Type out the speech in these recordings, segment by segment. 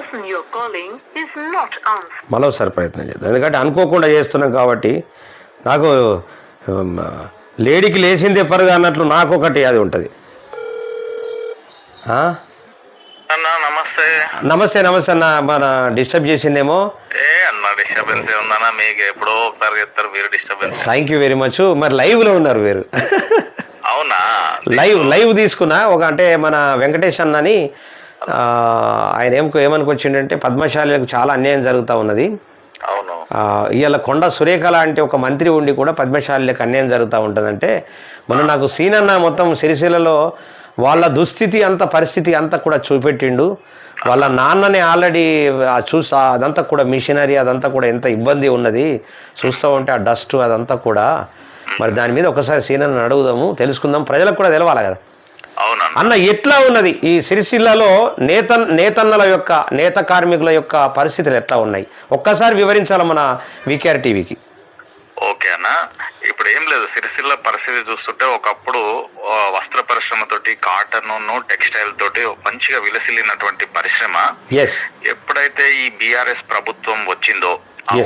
person you're calling is not answering. మరోసారి ప్రయత్నం చేద్దాం, ఎందుకంటే అనుకోకుండా చేస్తున్నాం కాబట్టి. నాకు లేడీకి లేచింది ఎప్పరుగా అన్నట్లు నాకు ఒకటి అది ఉంటుంది. నమస్తే నమస్తే నమస్తే అన్న, మన డిస్టర్బ్ చేసిందేమో. అన్న డిస్టర్బెన్స్ ఉందన్నా, మీకు ఎప్పుడో ఒకసారి చెప్తారు మీరు disturbance. Thank you very much. మరి లైవ్ లో ఉన్నారు మీరు? అవునా, లైవ్ తీసుకున్నా ఒక, అంటే మన వెంకటేష్ అన్నని ఆయన ఏమనుకొచ్చిండంటే పద్మశాలకు చాలా అన్యాయం జరుగుతూ ఉన్నది. అవును, ఇవాళ కొండ సురేఖ లాంటి ఒక మంత్రి ఉండి కూడా పద్మశాలకు అన్యాయం జరుగుతూ ఉంటుందంటే, మొన్న నాకు సీనన్న మొత్తం సిరిసిల్లలో వాళ్ళ దుస్థితి అంత పరిస్థితి అంతా కూడా చూపెట్టిండు. వాళ్ళ నాన్నని ఆల్రెడీ చూస్తా, అదంతా కూడా మిషనరీ అదంతా కూడా ఎంత ఇబ్బంది ఉన్నది చూస్తూ ఉంటే, ఆ డస్ట్ అదంతా కూడా. మరి దాని మీద ఒకసారి సీనన్న అడుగుదాము, తెలుసుకుందాం, ప్రజలకు కూడా తెలవాలి కదా. అన్న, ఎట్లా ఉన్నది ఈ సిరిసిల్లలో నేతన్నల యొక్క, నేత కార్మికుల యొక్క పరిస్థితులు ఎట్లా ఉన్నాయి ఒక్కసారి వివరించాలి మన వికేఆర్ టీవీకి. ఓకే అన్న, ఇప్పుడు ఏం లేదు, సిరిసిల్ల పరిస్థితి చూస్తుంటే ఒకప్పుడు వస్త్ర పరిశ్రమ తోటి, కాటన్ టెక్స్టైల్ తోటి మంచిగా విలసిల్లినటువంటి పరిశ్రమ. ఎప్పుడైతే ఈ బీఆర్ఎస్ ప్రభుత్వం వచ్చిందో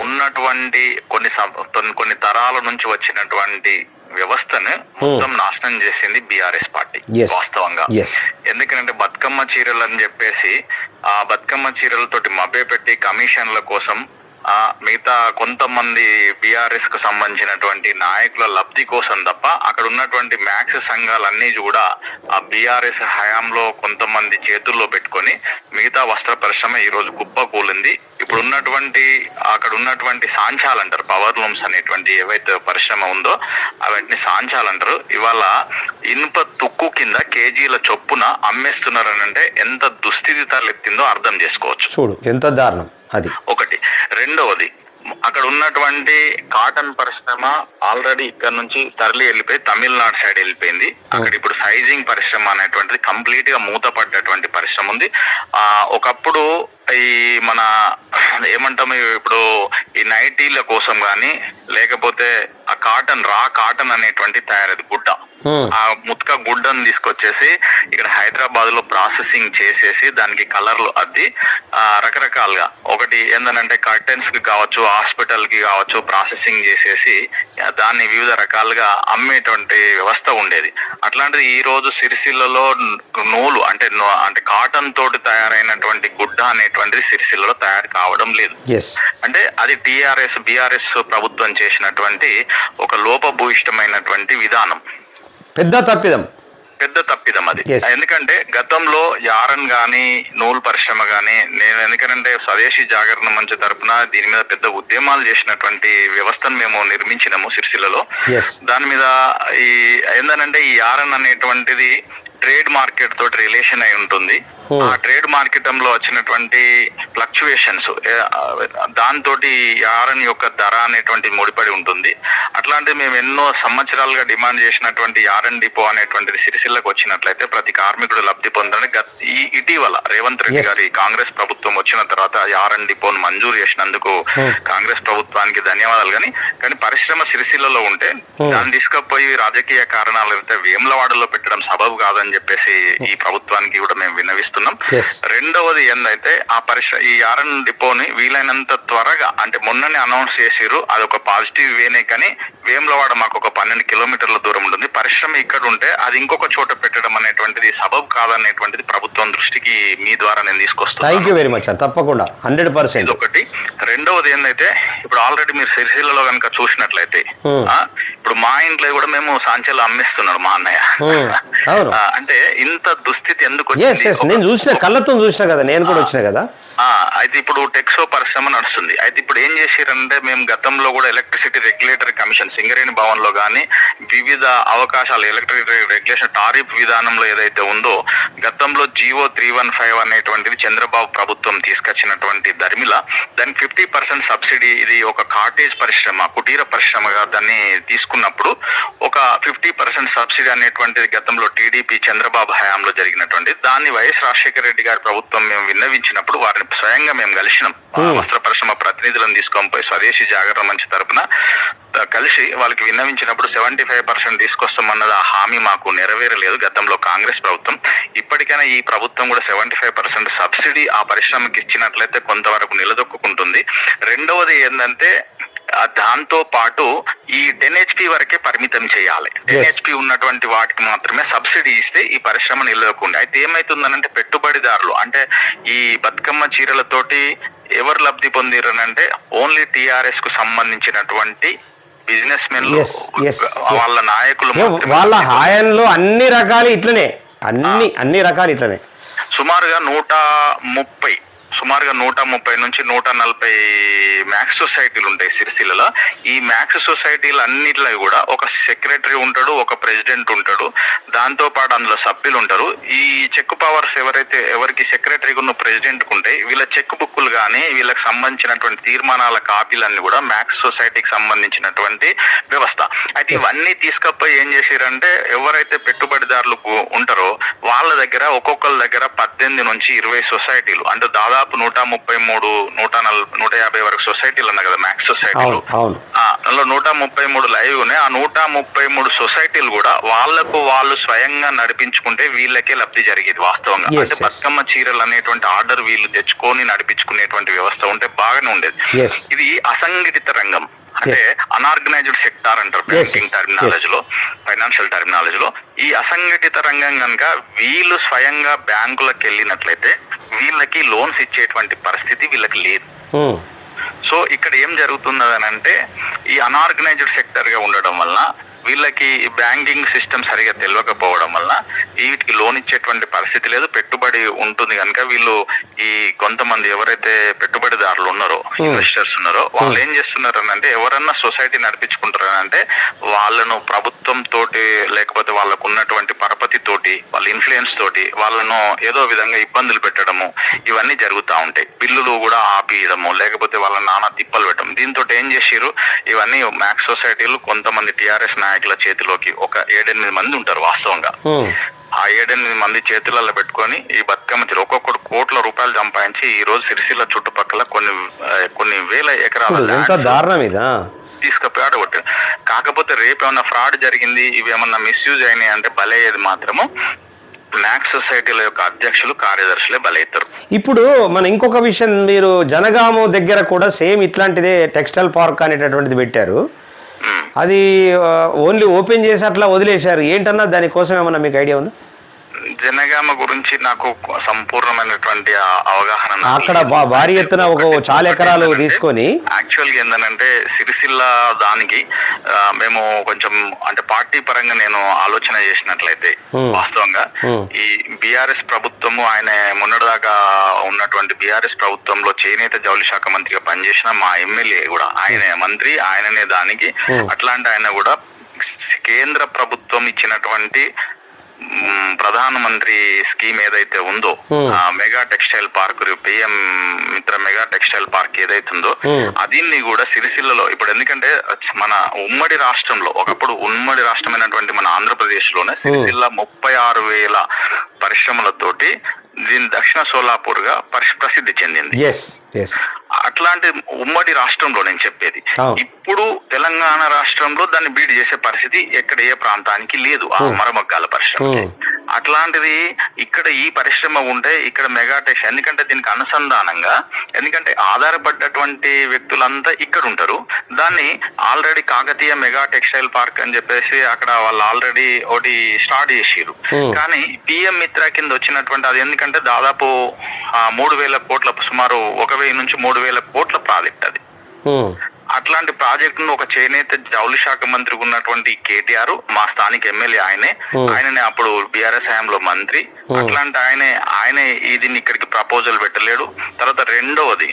ఉన్నటువంటి కొన్ని తరాల నుంచి వచ్చినటువంటి వ్యవస్థను మొత్తం నాశనం చేసింది బీఆర్ఎస్ పార్టీ వాస్తవంగా. ఎందుకంటే బతుకమ్మ చీరలు అని చెప్పేసి ఆ బతుకమ్మ చీరలతోటి మభ్య పెట్టి కమిషన్ల కోసం మిగతా కొంతమంది బీఆర్ఎస్ కు సంబంధించినటువంటి నాయకుల లబ్ధి కోసం తప్ప అక్కడ ఉన్నటువంటి మ్యాక్స్ సంఘాలన్నీ కూడా ఆ బీఆర్ఎస్ హయాంలో కొంతమంది చేతుల్లో పెట్టుకొని మిగతా వస్త్ర పరిశ్రమ ఈ రోజు కుప్ప కూలింది. ఇప్పుడు ఉన్నటువంటి అక్కడ ఉన్నటువంటి సాంచాలు అంటారు, పవర్ లూమ్స్ అనేటువంటి ఏవైతే పరిశ్రమ ఉందో అవన్నీ సాంచాలు అంటారు. ఇవాళ ఇనుప తుక్కు కింద కేజీల చొప్పున అమ్మేస్తున్నారని అంటే ఎంత దుస్థితి తలెత్తిందో అర్థం చేసుకోవచ్చు. చూడు ఎంత దారుణం అది ఒకటి. రెండవది, అక్కడ ఉన్నటువంటి కాటన్ పరిశ్రమ ఆల్రెడీ ఇక్కడ నుంచి తరలి వెళ్ళిపోయి తమిళనాడు సైడ్ వెళ్ళిపోయింది. అక్కడ ఇప్పుడు సైజింగ్ పరిశ్రమ అనేటువంటిది కంప్లీట్ గా మూతపడ్డటువంటి పరిశ్రమ ఉంది. ఒకప్పుడు ఈ మన ఏమంటాము ఇప్పుడు ఈ నైటీల కోసం గాని లేకపోతే ఆ కాటన్ రా కాటన్ అనేటువంటి తయారది గుడ్డ, ఆ ముత్క గుడ్డను తీసుకొచ్చేసి ఇక్కడ హైదరాబాద్ లో ప్రాసెసింగ్ చేసేసి దానికి కలర్లు అద్ది రకరకాలుగా, ఒకటి ఏంటంటే కర్టెన్స్ కి కావచ్చు, హాస్పిటల్ కి కావచ్చు, ప్రాసెసింగ్ చేసేసి దాన్ని వివిధ రకాలుగా అమ్మేటువంటి వ్యవస్థ ఉండేది. అట్లాంటిది ఈ రోజు సిరిసిల్లలో నూలు అంటే కాటన్ తోటి తయారైనటువంటి గుడ్డ అనేటువంటిది సిరిసిల్లలో తయారు కావడం లేదు. అంటే అది బీఆర్ఎస్ ప్రభుత్వం చేసినటువంటి ఒక లోపభూయిష్టమైనటువంటి విధానం, పెద్ద తప్పిదం అది. ఎందుకంటే గతంలో యారన్ గాని నూలు పరిశ్రమ గాని, నేను ఎందుకంటే స్వదేశీ జాగరణ మంచి తరపున దీని మీద పెద్ద ఉద్యమాలు చేసినటువంటి వ్యవస్థను మేము నిర్మించినాము సిరిసిల్లలో. దాని మీద ఈ ఏందనంటే ఈ యారన్ అనేటువంటిది ట్రేడ్ మార్కెట్ తోటి రిలేషన్ అయి ఉంటుంది. ఆ ట్రేడ్ మార్కెట్ లో వచ్చినటువంటి ఫ్లక్చువేషన్స్ దాంతో యారన్ యొక్క ధర అనేటువంటి ముడిపడి ఉంటుంది. అట్లాంటివి మేము ఎన్నో సంవత్సరాలుగా డిమాండ్ చేసినటువంటి యారన్ డిపో అనేటువంటిది సిరిసిల్లకు వచ్చినట్లయితే ప్రతి కార్మికుడు లబ్ధి పొందడానికి ఇటీవల రేవంత్ రెడ్డి గారి కాంగ్రెస్ ప్రభుత్వం వచ్చిన తర్వాత యారన్ డిపోను మంజూరు చేసినందుకు కాంగ్రెస్ ప్రభుత్వానికి ధన్యవాదాలు. కానీ పరిశ్రమ సిరిసిల్లలో ఉంటే దాన్ని తీసుకుపోయి రాజకీయ కారణాలు అయితే వేములవాడలో పెట్టడం సబబు కాదని చెప్పేసి ఈ ప్రభుత్వానికి కూడా మేము విన్నవిస్తున్నాం. రెండవది ఏంటంటే ఈ యారన్ డిపోని వీలైనంత త్వరగా, అంటే మొన్ననే అనౌన్స్ చేసిరు, అది ఒక పాజిటివ్ వేనే, కానీ వేములవాడ మాకు ఒక 12 కిలోమీటర్ల దూరం ఉంటుంది. పరిశ్రమ ఇక్కడ ఉంటే అది ఇంకొక చోట పెట్టడం అనేటువంటిది సబబు కాదనేటువంటిది ప్రభుత్వం దృష్టికి మీ ద్వారా నేను తీసుకొస్తాను. తప్పకుండా 100%. ఒకటి. రెండవది ఏంటంటే ఇప్పుడు ఆల్రెడీ మీరు సిరిసిల్లలో కనుక చూసినట్లయితే ఇప్పుడు మా ఇంట్లో కూడా మేము సాంచాలు అమ్మేస్తున్నాడు మా అన్నయ్య. అంటే ఇంత దుస్థితి ఎందుకు చూసిన కళ్ళతో చూసినా కదా, నేను కూడా వచ్చినా కదా. అయితే ఇప్పుడు టెక్సో పరిశ్రమ నడుస్తుంది. అయితే ఇప్పుడు ఏం చేసిరంటే, మేము గతంలో కూడా electricity regulatory commission Singareni Bhavan లో గానీ వివిధ అవకాశాలు ఎలక్ట్రిసిటీ రెగ్యులేషన్ టారిఫ్ విధానంలో ఏదైతే ఉందో గతంలో జీవో 315 అనేటువంటిది చంద్రబాబు ప్రభుత్వం తీసుకొచ్చినటువంటి ధర్మిల, దానికి 50% సబ్సిడీ, ఇది ఒక కాటేజ్ పరిశ్రమ, కుటీర పరిశ్రమగా దాన్ని తీసుకున్నప్పుడు ఒక 50% సబ్సిడీ అనేటువంటిది గతంలో టీడీపీ చంద్రబాబు హయాంలో జరిగినటువంటి దాన్ని వైఎస్ రాజశేఖర రెడ్డి గారి ప్రభుత్వం మేము విన్నవించినప్పుడు వారిని స్వయంగా మేము కలిసినాం. వస్త్ర పరిశ్రమ ప్రతినిధులను తీసుకొని పోయి స్వదేశీ జాగరణ మంచి తరపున కలిసి వాళ్ళకి విన్నవించినప్పుడు 75% తీసుకొస్తామన్నది ఆ హామీ మాకు నెరవేరలేదు గతంలో కాంగ్రెస్ ప్రభుత్వం. ఇప్పటికైనా ఈ ప్రభుత్వం కూడా 75% సబ్సిడీ ఆ పరిశ్రమకి ఇచ్చినట్లయితే కొంతవరకు నిలదొక్కుంటుంది. రెండవది ఏంటంటే దాంతో పాటు ఈ 10 HP వరకే పరిమితం చేయాలి. 10 HP ఉన్నటువంటి వాటికి మాత్రమే సబ్సిడీ ఇస్తే ఈ పరిశ్రమ నిలదొక్కుంది. అయితే ఏమైతుందనంటే పెట్టుబడిదారులు అంటే ఈ బతుకమ్మ చీరలతోటి ఎవరు లబ్ధి పొందిరనంటే ఓన్లీ టిఆర్ఎస్ కు సంబంధించినటువంటి బిజినెస్ మెన్లు, వాళ్ళ నాయకులు. వాళ్ళ హాయంలో అన్ని రకాలు ఇట్లనే అన్ని రకాలు ఇట్లనే సుమారుగా 130 నుంచి 140 మ్యాక్స్ సొసైటీలు ఉంటాయి సిరిసిల్లలో. ఈ మ్యాక్స్ సొసైటీలు అన్నిట్లో కూడా ఒక సెక్రటరీ ఉంటాడు, ఒక ప్రెసిడెంట్ ఉంటాడు, దాంతో పాటు అందులో సభ్యులు ఉంటారు. ఈ చెక్ పవర్స్ ఎవరికి సెక్రటరీకి ఉన్న ప్రెసిడెంట్ ఉంటాయి. వీళ్ళ చెక్ బుక్లు కానీ వీళ్ళకి సంబంధించినటువంటి తీర్మానాల కాపీలన్నీ కూడా మ్యాక్స్ సొసైటీకి సంబంధించినటువంటి వ్యవస్థ. అయితే ఇవన్నీ తీసుకపోయి ఏం చేశారంటే ఎవరైతే పెట్టుబడిదారులు ఉంటారో వాళ్ళ దగ్గర ఒక్కొక్కరి దగ్గర 18 నుంచి 20 సొసైటీలు అంటే దాదాపు 133, 150 వరకు సొసైటీలు అన్నా కదా మ్యాక్స్ సొసైటీలు. అందులో 133 లైవ్ ఉన్నాయి. ఆ 133 సొసైటీలు కూడా వాళ్ళు స్వయంగా నడిపించుకుంటే వీళ్ళకే లబ్ధి జరిగేది వాస్తవంగా. అంటే బతుకమ్మ చీరలు అనేటువంటి ఆర్డర్ వీళ్ళు తెచ్చుకొని నడిపించుకునేటువంటి వ్యవస్థ ఉంటే బాగానే ఉండేది. ఇది అసంఘటిత రంగం అంటే అన్ఆర్గనైజ్డ్ సెక్టార్ అంటారు బ్యాంకింగ్ టర్మినాలజీలో, ఫైనాన్షియల్ టర్మినాలజీలో. ఈ అసంఘటిత రంగం కనుక వీళ్ళు స్వయంగా బ్యాంకులకు వెళ్ళినట్లయితే వీళ్ళకి లోన్స్ ఇచ్చేటువంటి పరిస్థితి వీళ్ళకి లేదు. సో ఇక్కడ ఏం జరుగుతున్నదని అంటే ఈ అన్ఆర్గనైజ్డ్ సెక్టర్ గా ఉండడం వల్ల వీళ్ళకి బ్యాంకింగ్ సిస్టమ్ సరిగా తెలియకపోవడం వల్ల వీటికి లోన్ ఇచ్చేటువంటి పరిస్థితి లేదు. పెట్టుబడి ఉంటుంది కనుక వీళ్ళు ఈ కొంతమంది ఎవరైతే పెట్టుబడిదారులు ఉన్నారో, ఇన్వెస్టర్స్ ఉన్నారో వాళ్ళు ఏం చేస్తున్నారు అంటే ఎవరన్నా సొసైటీ నడిపించుకుంటారనంటే వాళ్ళను ప్రభుత్వం తోటి లేకపోతే వాళ్ళకు ఉన్నటువంటి పరపతి తోటి వాళ్ళ ఇన్ఫ్లుయెన్స్ తోటి వాళ్ళను ఏదో విధంగా ఇబ్బందులు పెట్టడము ఇవన్నీ జరుగుతూ ఉంటాయి. బిల్లులు కూడా ఆపియడము లేకపోతే వాళ్ళ నానా తిప్పలు పెట్టడం. దీంతో ఏం చేసిరు ఇవన్నీ మ్యాక్స్ సొసైటీలు కొంతమంది టిఆర్ఎస్ నాయకుల చేతిలోకి ఒక 7-8 మంది ఉంటారు వాస్తవంగా. ఆ 7-8 మంది చేతులలో పెట్టుకొని ఈ బతుకమ్మ చీర ఒక్కొక్కడు కోట్ల రూపాయలు సంపాదించి ఈ రోజు సిరిసిల్ల చుట్టుపక్కల కొన్ని వేల ఎకరాల తీసుకపోయి ఆడగొట్టారు. కాకపోతే రేపు ఏమన్నా ఫ్రాడ్ జరిగింది, ఇవి ఏమన్నా మిస్యూజ్ అయినాయి అంటే బలయ్యేది మాత్రము మ్యాక్స్ సొసైటీల యొక్క అధ్యక్షులు, కార్యదర్శులే బలవుతారు. ఇప్పుడు మన ఇంకొక విషయం, మీరు జనగామ దగ్గర కూడా సేమ్ ఇట్లాంటిదే టెక్స్టైల్ పార్క్ అనేటటువంటిది పెట్టారు. అది ఓన్లీ ఓపెన్ చేసి అట్లా వదిలేశారు. ఏంటన్నా దానికోసం ఏమన్నా మీకు ఐడియా ఉందా? జనగామ గురించి నాకు సంపూర్ణమైనటువంటి అవగాహన. అక్కడ భారీ ఎత్తున చాలా ఎకరాలు తీసుకొని యాక్చువల్గా ఏంటంటే సిరిసిల్ల దానికి మేము కొంచెం అంటే పార్టీ పరంగా నేను ఆలోచన చేసినట్లయితే వాస్తవంగా ఈ బీఆర్ఎస్ ప్రభుత్వము ఆయన మొన్నటిదాకా ఉన్నటువంటి బీఆర్ఎస్ ప్రభుత్వంలో చేనేత జౌళి శాఖ మంత్రిగా పనిచేసిన మా ఎమ్మెల్యే కూడా ఆయనే మంత్రి, ఆయననే దానికి అట్లాంటి ఆయన కూడా కేంద్ర ప్రభుత్వం ఇచ్చినటువంటి ప్రధానమంత్రి స్కీమ్ ఏదైతే ఉందో మెగా టెక్స్టైల్ పార్క్, పిఎం మిత్ర మెగా టెక్స్టైల్ పార్క్ ఏదైతుందో దీన్ని కూడా సిరిసిల్లలో ఇప్పుడు ఎందుకంటే మన ఉమ్మడి రాష్ట్రంలో ఒకప్పుడు ఉమ్మడి రాష్ట్రమైనటువంటి మన ఆంధ్రప్రదేశ్ లోనే సిరిసిల్ల 36,000 పరిశ్రమలతోటి దీని దక్షిణ సోలాపూర్ గా ప్రసిద్ధి చెందింది. అట్లాంటి ఉమ్మడి రాష్ట్రంలో నేను చెప్పేది. ఇప్పుడు తెలంగాణ రాష్ట్రంలో దాన్ని బీడ్ చేసే పరిస్థితి ఎక్కడ ఏ ప్రాంతానికి లేదు ఆ మరమగ్గాల పరిశ్రమ. అట్లాంటిది ఇక్కడ ఈ పరిశ్రమ ఉంటే ఇక్కడ మెగా టెక్స్ ఎందుకంటే దీనికి అనుసంధానంగా ఎందుకంటే ఆధారపడ్డటువంటి వ్యక్తులంతా ఇక్కడ ఉంటారు. దాన్ని already Kakatiya mega textile park అని చెప్పేసి అక్కడ వాళ్ళు ఆల్రెడీ ఒకటి స్టార్ట్ చేసిరు. కానీ పిఎం మిత్ర కింద వచ్చినటువంటి అది ఎందుకంటే దాదాపు 3,000 కోట్ల సుమారు 1,000 నుంచి 3,000 కోట్ల ప్రాజెక్ట్ అది. అట్లాంటి ప్రాజెక్టును ఒక చేనేత జౌళి శాఖ మంత్రికి ఉన్నటువంటి కేటీఆర్ మా స్థానిక ఎమ్మెల్యే ఆయననే అప్పుడు బీఆర్ఎస్ హయాంలో మంత్రి. అట్లాంటి ఆయనే దీన్ని ఇక్కడికి ప్రపోజల్ పెట్టలేడు. తర్వాత రెండవది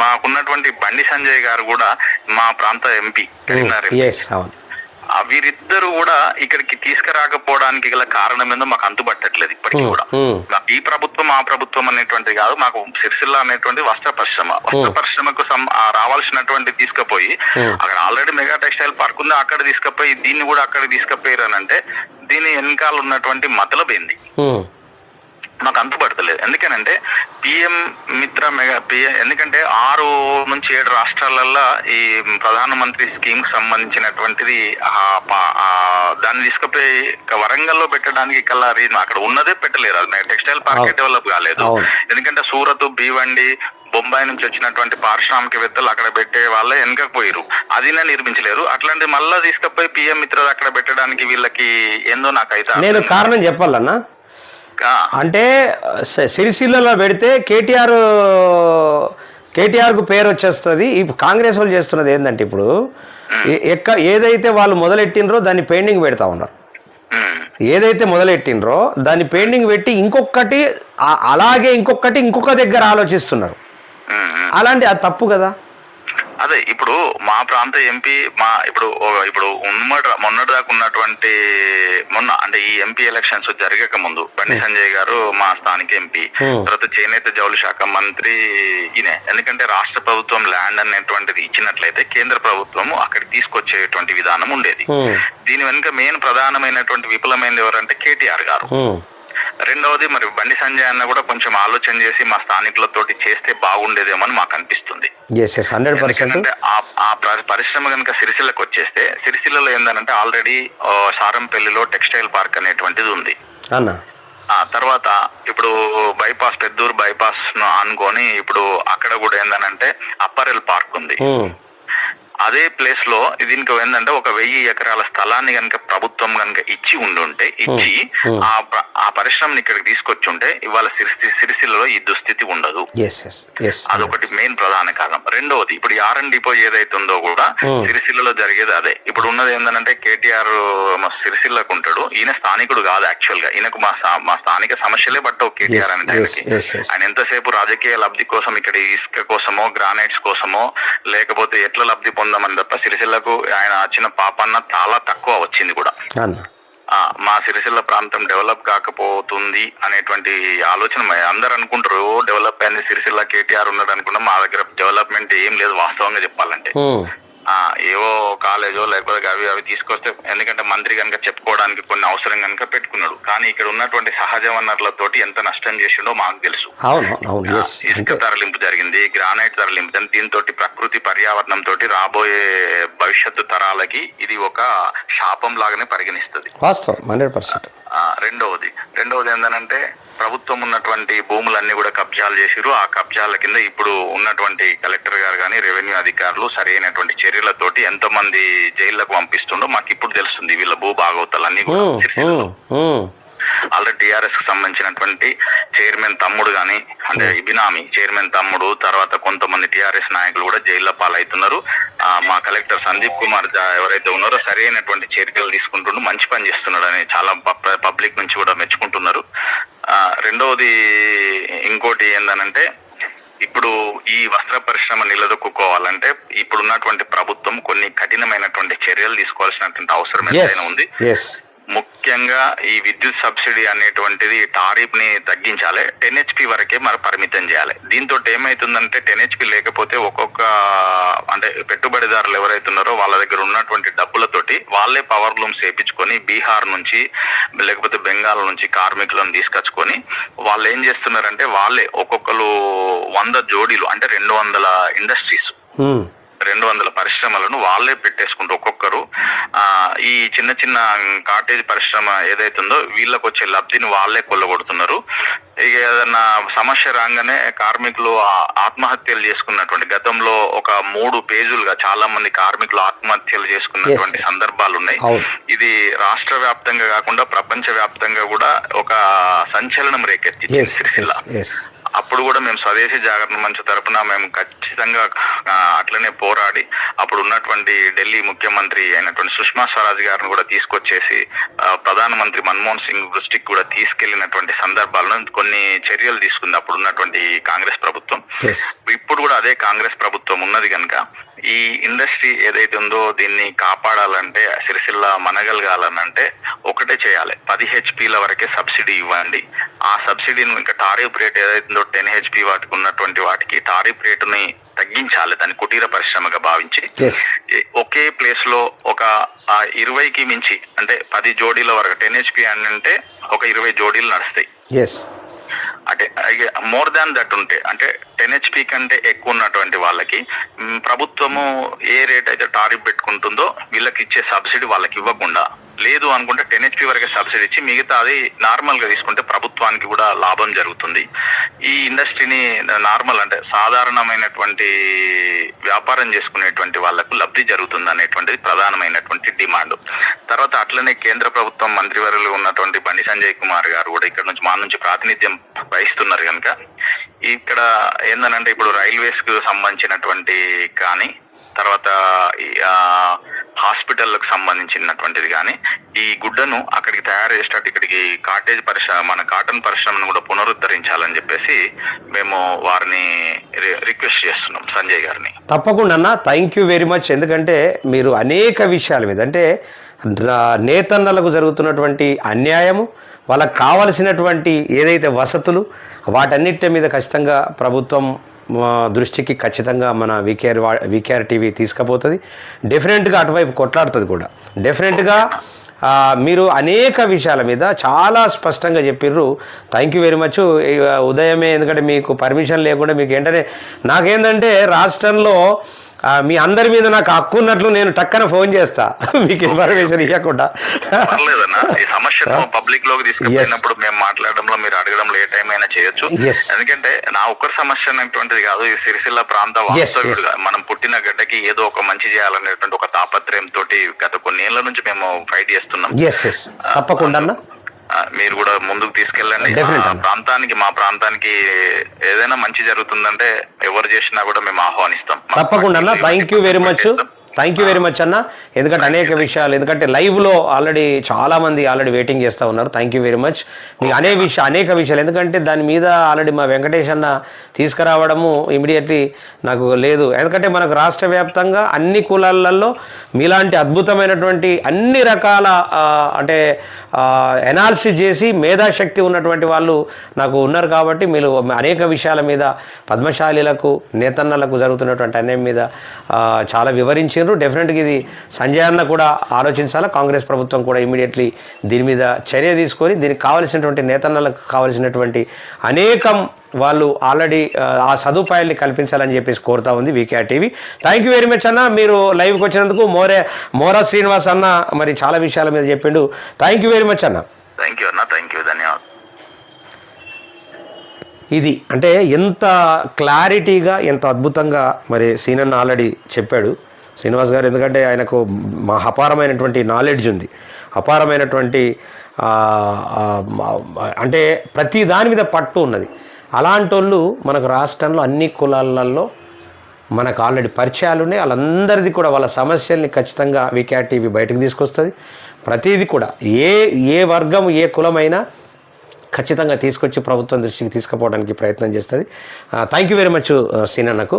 మాకున్నటువంటి బండి సంజయ్ గారు కూడా మా ప్రాంత ఎంపీ కరీంనగర్. వీరిద్దరు కూడా ఇక్కడికి తీసుకురాకపోవడానికి గల కారణం ఏందో మాకు అంతుబట్టట్లేదు ఇప్పటికీ కూడా. ఈ ప్రభుత్వం ఆ ప్రభుత్వం అనేటువంటి కాదు, మాకు సిరిసిల్ల అనేటువంటి వస్త్ర పరిశ్రమకు రావాల్సినటువంటి తీసుకుపోయి అక్కడ ఆల్రెడీ మెగా టెక్స్టైల్ పార్క్ ఉంది, అక్కడ తీసుకుపోయి దీన్ని కూడా అక్కడ తీసుకుపోయారనంటే దీని వెనకాల ఉన్నటువంటి మతలబ్ ఏంది నాకు అంతుపడతలేదు. ఎందుకనంటే పిఎం మిత్ర ఎందుకంటే 6 నుంచి 7 రాష్ట్రాలలో ఈ ప్రధానమంత్రి స్కీమ్ కి సంబంధించినటువంటిది దాన్ని తీసుకుపోయి వరంగల్లో పెట్టడానికి కల్లా అక్కడ ఉన్నదే పెట్టలేరు. అది టెక్స్టైల్ పార్క్ డెవలప్ కాలేదు. ఎందుకంటే సూరత్, భీవండి, బొంబాయి నుంచి వచ్చినటువంటి పారిశ్రామికవేత్తలు అక్కడ పెట్టే వాళ్ళే వెనకపోయారు, అదినే నిర్మించలేరు. అట్లాంటి మళ్ళా తీసుకుపోయి పిఎం మిత్ర అక్కడ పెట్టడానికి వీళ్ళకి ఏందో నాకైతే నేను కారణం చెప్పాలన్నా. అంటే సిరిసిల్లలో పెడితే కేటీఆర్కు పేరు వచ్చేస్తుంది. ఇప్పుడు కాంగ్రెస్ వాళ్ళు చేస్తున్నది ఏంటంటే ఇప్పుడు ఏదైతే వాళ్ళు మొదలెట్టినరో దాన్ని పెండింగ్ పెడతా ఉన్నారు. ఏదైతే మొదలెట్టినరో దాన్ని పెండింగ్ పెట్టి ఇంకొకటి అలాగే ఇంకొక దగ్గర ఆలోచిస్తున్నారు. అలాంటి అది తప్పు కదా. అదే ఇప్పుడు మా ప్రాంత ఎంపీ ఇప్పుడు మొన్నటి దాకా ఉన్నటువంటి అంటే ఈ ఎంపీ ఎలక్షన్స్ జరగక ముందు బండి సంజయ్ గారు మా స్థానిక ఎంపీ, తర్వాత చేనేత జౌళి శాఖ మంత్రి ఈయన. ఎందుకంటే రాష్ట్ర ప్రభుత్వం ల్యాండ్ అనేటువంటిది ఇచ్చినట్లయితే కేంద్ర ప్రభుత్వం అక్కడికి తీసుకొచ్చేటువంటి విధానం ఉండేది. దీని వెనుక మెయిన్ ప్రధానమైనటువంటి విఫలమైనది ఎవరంటే కేటీఆర్ గారు. రెండవది మరి బండి సంజయ్ అన్న కూడా కొంచెం ఆలోచన చేసి మా స్థానికులతోటి చేస్తే బాగుండేదేమో అని మాకు అనిపిస్తుంది. ఎందుకంటే ఆ పరిశ్రమ కనుక సిరిసిల్లకు వచ్చేస్తే, సిరిసిల్లలో ఏంటంటే ఆల్రెడీ సారంపల్లిలో టెక్స్టైల్ పార్క్ అనేటువంటిది ఉంది. తర్వాత ఇప్పుడు బైపాస్ పెద్దూరు బైపాస్ అనుకొని ఇప్పుడు అక్కడ కూడా ఏంటంటే అప్పరెల్ పార్క్ ఉంది. అదే ప్లేస్ లో దీనికి ఏంటంటే 1000 ఎకరాల స్థలాన్ని కనుక ప్రభుత్వం కనుక ఇచ్చి ఆ పరిశ్రమని ఇక్కడికి తీసుకొచ్చి ఉంటే ఇవాళ సిరిసిల్లలో ఈ దుస్థితి ఉండదు. అదొకటి మెయిన్ ప్రధాన కారణం. రెండవది ఇప్పుడు R&D డిపో ఏదైతే ఉందో కూడా సిరిసిల్లలో జరిగేది అదే. ఇప్పుడు ఉన్నది ఏంటంటే కేటీఆర్ సిరిసిల్లకు ఉంటాడు, ఈయన స్థానికుడు కాదు. యాక్చువల్ గా ఈయనకు మా స్థానిక సమస్యలే పట్టవు కేటీఆర్ అనే టైంకి. ఆయన ఎంతసేపు రాజకీయ లబ్ధి కోసం ఇక్కడ ఇసుక కోసమో గ్రానైట్స్ కోసమో లేకపోతే ఎట్లా లబ్ధి పొందామని తప్ప సిరిసిల్లకు ఆయన వచ్చిన పాపన్న చాలా తక్కువ వచ్చింది కూడా. మా సిరిసిల్ల ప్రాంతం డెవలప్ కాకపోతుంది అనేటువంటి ఆలోచన అందరు అనుకుంటారు. డెవలప్ అయింది సిరిసిల్ల, కేటీఆర్ ఉన్నాడు అనుకున్నాం. మా దగ్గర డెవలప్మెంట్ ఏం లేదు వాస్తవంగా చెప్పాలంటే. ఏవో కాలేజో లేకపోతే అవి తీసుకొస్తే, ఎందుకంటే మంత్రి కనుక చెప్పుకోవడానికి కొన్ని అవసరం కనుక పెట్టుకున్నాడు. కానీ ఇక్కడ ఉన్నటువంటి సహజ వనరులతోటి ఎంత నష్టం చేసిండో మాకు తెలుసు. ఇసుక తరలింపు జరిగింది, గ్రానైట్ తరలింపు జరిగింది. దీంతో ప్రకృతి పర్యావరణం తోటి రాబోయే భవిష్యత్తు తరాలకి ఇది ఒక శాపం లాగానే పరిగణిస్తుంది. రెండవది ఏంటంటే ప్రభుత్వం ఉన్నటువంటి భూములన్నీ కూడా కబ్జాలు చేసిరు. ఆ కబ్జాల కింద ఇప్పుడు ఉన్నటువంటి కలెక్టర్ గారు కానీ రెవెన్యూ అధికారులు సరైనటువంటి చర్యలతోటి ఎంతో మంది జైళ్లకు పంపిస్తుండో మాకు ఇప్పుడు తెలుస్తుంది. వీళ్ళ భూ భాగవతాలన్నీ కూడా ఆల్రెడీ టిఆర్ఎస్ కు సంబంధించినటువంటి చైర్మన్ తమ్ముడు గాని, అంటే బినామీ చైర్మన్ తమ్ముడు, తర్వాత కొంతమంది టిఆర్ఎస్ నాయకులు కూడా జైల్లో పాలవుతున్నారు. మా కలెక్టర్ సందీప్ కుమార్ ఎవరైతే ఉన్నారో సరైనటువంటి చర్యలు తీసుకుంటుండో మంచి పని చేస్తున్నాడు అని చాలా పబ్లిక్ నుంచి కూడా మెచ్చుకుంటున్నారు. రెండవది ఇంకోటి ఏందనంటే ఇప్పుడు ఈ వస్త్ర పరిశ్రమ నిలదొక్కుకోవాలంటే ఇప్పుడు ఉన్నటువంటి ప్రభుత్వం కొన్ని కఠినమైనటువంటి చర్యలు తీసుకోవాల్సినటువంటి అవసరం ఎంతైనా ఉంది. ముఖ్యంగా ఈ విద్యుత్ సబ్సిడీ అనేటువంటిది టారిఫ్ ని తగ్గించాలి, 10 HP వరకే మరి పరిమితం చేయాలి. దీంతో ఏమైతుందంటే 10 HP లేకపోతే అంటే పెట్టుబడిదారులు ఎవరైతే ఉన్నారో వాళ్ళ దగ్గర ఉన్నటువంటి డబ్బులతోటి వాళ్ళే పవర్ లూమ్స్ వేయించుకొని బీహార్ నుంచి లేకపోతే బెంగాల్ నుంచి కార్మికులను తీసుకొచ్చుకొని వాళ్ళు ఏం చేస్తున్నారంటే వాళ్ళే ఒక్కొక్కరు 100 జోడీలు అంటే 200 ఇండస్ట్రీస్ 200 పరిశ్రమలను వాళ్ళే పెట్టేసుకుంటూ ఒక్కొక్కరు ఈ చిన్న చిన్న కాటేజ్ పరిశ్రమ ఏదైతే ఉందో వీళ్ళకి వచ్చే లబ్ధిని వాళ్ళే కొల్లగొడుతున్నారు. ఇక ఏదన్నా సమస్య రాగానే కార్మికులు ఆత్మహత్యలు చేసుకున్నటువంటి గతంలో ఒక 3 పేజీలుగా చాలా మంది కార్మికులు ఆత్మహత్యలు చేసుకున్నటువంటి సందర్భాలు ఉన్నాయి. ఇది రాష్ట్ర వ్యాప్తంగా కాకుండా ప్రపంచ వ్యాప్తంగా కూడా ఒక సంచలనం రేకెత్తింది సిరిసిల్ల. అప్పుడు కూడా మేము స్వదేశీ జాగరణ మంచు తరపున మేము ఖచ్చితంగా అట్లనే పోరాడి అప్పుడు ఉన్నటువంటి ఢిల్లీ ముఖ్యమంత్రి అయినటువంటి సుష్మా స్వరాజ్ గారిని కూడా తీసుకొచ్చేసి ప్రధానమంత్రి మన్మోహన్ సింగ్ దృష్టికి కూడా తీసుకెళ్లినటువంటి సందర్భాలను కొన్ని చర్యలు తీసుకుంది అప్పుడు ఉన్నటువంటి కాంగ్రెస్ ప్రభుత్వం. ఇప్పుడు కూడా అదే కాంగ్రెస్ ప్రభుత్వం ఉన్నది కనుక ఈ ఇండస్ట్రీ ఏదైతే ఉందో దీన్ని కాపాడాలంటే, సిరిసిల్ల మనగలగాలనంటే ఒకటే చేయాలి, 10 HP వరకే సబ్సిడీ ఇవ్వండి. ఆ సబ్సిడీని ఇంకా టారిఫ్ రేట్ ఏదైతుందో 10 HP వాటికి ఉన్నటువంటి వాటికి టారిఫ్ రేటుని తగ్గించాలి, దాన్ని కుటీర పరిశ్రమగా భావించి. ఒకే ప్లేస్ లో ఒక 20కి మించి అంటే 10 జోడీల వరకు 10 HP అంటే ఒక 20 జోడీలు నడుస్తాయి. అంటే మోర్ దాన్ దట్ ఉంటే అంటే 10 HP కంటే ఎక్కువ ఉన్నటువంటి వాళ్ళకి ప్రభుత్వము ఏ రేట్ అయితే టారిఫ్ పెట్టుకుంటుందో వీళ్ళకి ఇచ్చే సబ్సిడీ వాళ్ళకి ఇవ్వకుండా, లేదు అనుకుంటే 10 HP వరకే సబ్సిడీ ఇచ్చి మిగతా అది నార్మల్ గా తీసుకుంటే ప్రభుత్వానికి కూడా లాభం జరుగుతుంది. ఈ ఇండస్ట్రీని నార్మల్ అంటే సాధారణమైనటువంటి వ్యాపారం చేసుకునేటువంటి వాళ్లకు లబ్ధి జరుగుతుంది అనేటువంటిది ప్రధానమైనటువంటి డిమాండ్. తర్వాత అట్లనే కేంద్ర ప్రభుత్వం మంత్రివర్యులు ఉన్నటువంటి బండి సంజయ్ కుమార్ గారు కూడా ఇక్కడ నుంచి మా నుంచి ప్రాతినిధ్యం వహిస్తున్నారు కనుక ఇక్కడ ఏందనంటే ఇప్పుడు రైల్వేస్ కు సంబంధించినటువంటి కానీ తర్వాత హాస్పిటల్లకు సంబంధించినటువంటిది కానీ ఈ గుడ్డను అక్కడికి తయారు చేసేటట్టు ఇక్కడికి కాటేజ్ పరిశ్రమ మన కాటన్ పరిశ్రమను కూడా పునరుద్ధరించాలని చెప్పేసి మేము వారిని రిక్వెస్ట్ చేస్తున్నాం, సంజయ్ గారిని. తప్పకుండా అన్న, థ్యాంక్ యూ వెరీ మచ్. ఎందుకంటే మీరు అనేక విషయాల మీద అంటే నేతన్నలకు జరుగుతున్నటువంటి అన్యాయము, వాళ్ళకు కావలసినటువంటి ఏదైతే వసతులు వాటన్నిటి మీద ఖచ్చితంగా ప్రభుత్వం దృష్టికి ఖచ్చితంగా మన వీకేఆర్ టీవీ తీసుకుపోతుంది. డెఫినెట్గా అటువైపు కొట్లాడుతుంది కూడా. డెఫినెట్గా మీరు అనేక విషయాల మీద చాలా స్పష్టంగా చెప్పిర్రు. Thank you very much. ఉదయమే, ఎందుకంటే మీకు పర్మిషన్ లేకుండా మీకు ఏంటనే నాకేంటంటే రాష్ట్రంలో మీ అందరి మీద నాకు హక్కు ఉన్నట్లు నేను టక్కన ఫోన్ చేస్తా మీకు ఇన్ఫర్మేషన్ ఇవ్వకుండా. ఈ సమస్యను పబ్లిక్ లోకి తీసుకుపోయినప్పుడు మేము మాట్లాడడంలో మీరు అడగడంలో ఏ టైం అయినా చేయొచ్చు. ఎందుకంటే నా ఒక్కరి సమస్య అనేటువంటిది కాదు, ఈ సిరిసిల్ల ప్రాంత వాస్తవ్యుడుగా మనం పుట్టిన గడ్డకి ఏదో ఒక మంచి చేయాలనేటువంటి ఒక తాపత్రయం తోటి గత కొన్ని ఏళ్ల నుంచి మేము ఫైట్ చేస్తున్నాం. తప్పకుండా మీరు కూడా ముందుకు తీసుకెళ్ళండి. ప్రాంతానికి మా ప్రాంతానికి ఏదైనా మంచి జరుగుతుందంటే ఎవరు చేసినా కూడా మేము ఆహ్వానిస్తాం. తప్పకుండా అన్న, thank you very much. Thank you very much అన్న. ఎందుకంటే అనేక విషయాలు, ఎందుకంటే లైవ్లో ఆల్రెడీ చాలామంది ఆల్రెడీ వెయిటింగ్ చేస్తూ ఉన్నారు. Thank you very much. మీకు అనేక విషయాలు, ఎందుకంటే దాని మీద ఆల్రెడీ మా వెంకటేష్ అన్న తీసుకురావడము ఇమీడియట్లీ నాకు లేదు. ఎందుకంటే మనకు రాష్ట్ర వ్యాప్తంగా అన్ని కులాలలో మీలాంటి అద్భుతమైనటువంటి అన్ని రకాల అంటే ఎనాలిసిస్ చేసి మేధాశక్తి ఉన్నటువంటి వాళ్ళు నాకు ఉన్నారు. కాబట్టి మీరు అనేక విషయాల మీద పద్మశాలీలకు నేతన్నలకు జరుగుతున్నటువంటి అన్యాయం మీద చాలా వివరించారు. డెఫినెట్గా ఇది సంజయ్ అన్న కూడా ఆలోచించాలా, కాంగ్రెస్ ప్రభుత్వం కూడా ఇమీడియట్లీ దీని మీద చర్య తీసుకొని దీనికి కావలసినటువంటి నేతన్నలకు కావలసినటువంటి అనేకం వాళ్ళు ఆల్రెడీ ఆ సదుపాయాల్ని కల్పించాలని చెప్పేసి కోరుతా ఉంది VKR TV. Thank you very much అన్న, మీరు లైవ్కి వచ్చినందుకు. మోరా శ్రీనివాస్ అన్న మరి చాలా విషయాల మీద చెప్పిండు. థ్యాంక్ యూ వెరీ మచ్ అన్న. థ్యాంక్ యూ అన్న, థ్యాంక్ యూ, ధన్యవాదాలు. ఇది అంటే ఎంత క్లారిటీగా ఎంత అద్భుతంగా మరి సీనన్న ఆల్రెడీ చెప్పాడు శ్రీనివాస్ గారు. ఎందుకంటే ఆయనకు అపారమైనటువంటి నాలెడ్జ్ ఉంది, అపారమైనటువంటి అంటే ప్రతి దాని మీద పట్టు ఉన్నది. అలాంటి వాళ్ళు మనకు రాష్ట్రంలో అన్ని కులాలలో మనకు ఆల్రెడీ పరిచయాలు ఉన్నాయి. వాళ్ళందరిది కూడా వాళ్ళ సమస్యల్ని ఖచ్చితంగా వీకేఆర్ టీవీ బయటకు తీసుకొస్తుంది. ప్రతిదీ కూడా ఏ వర్గం ఏ కులమైనా ఖచ్చితంగా తీసుకొచ్చి ప్రభుత్వం దృష్టికి తీసుకుపోవడానికి ప్రయత్నం చేస్తుంది. Thank you very much సీనన్నకు.